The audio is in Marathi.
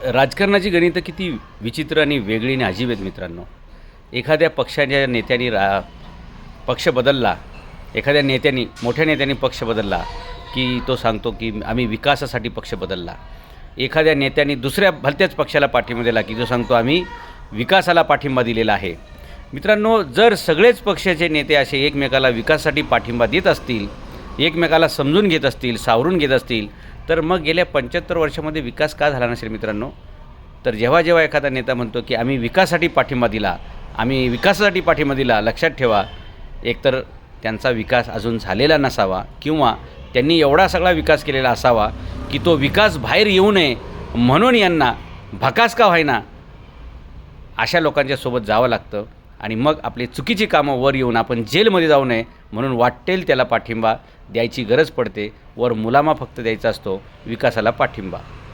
राजकारणाची गणितं किती विचित्र आणि वेगळी आणि अजीब आहेत मित्रांनो. एखाद्या पक्षाच्या नेत्यांनी पक्ष बदलला, एखाद्या नेत्यांनी मोठ्या नेत्यांनी पक्ष बदलला की तो सांगतो की आम्ही विकासासाठी पक्ष बदलला. एखाद्या नेत्यांनी दुसऱ्या भलत्याच पक्षाला पाठिंबा दिला की जो सांगतो आम्ही विकासाला पाठिंबा दिलेला आहे. मित्रांनो, जर सगळेच पक्षाचे नेते असे एकमेकाला विकासासाठी पाठिंबा देत असतील, एकमेकाला समजून घेत असतील, सावरून घेत असतील, तर मग गेल्या 75 वर्षामध्ये विकास का झाला नसेल मित्रांनो? तर जेव्हा जेव्हा एखादा नेता म्हणतो की आम्ही विकासासाठी पाठिंबा दिला, आम्ही विकासासाठी पाठिंबा दिला, लक्षात ठेवा, एकतर त्यांचा विकास अजून झालेला नसावा किंवा त्यांनी एवढा सगळा विकास केलेला असावा की तो विकास बाहेर येऊ नये म्हणून यांना भकास का व्हायना अशा लोकांच्या सोबत जावं लागतं. आणि मग आपली चुकीची कामं वर येऊन आपण जेलमध्ये जाऊ नये म्हणून वाटेल त्याला पाठिंबा द्यायची गरज पडते. वर मुलामा फक्त द्यायचा असतो, विकासाला पाठिंबा.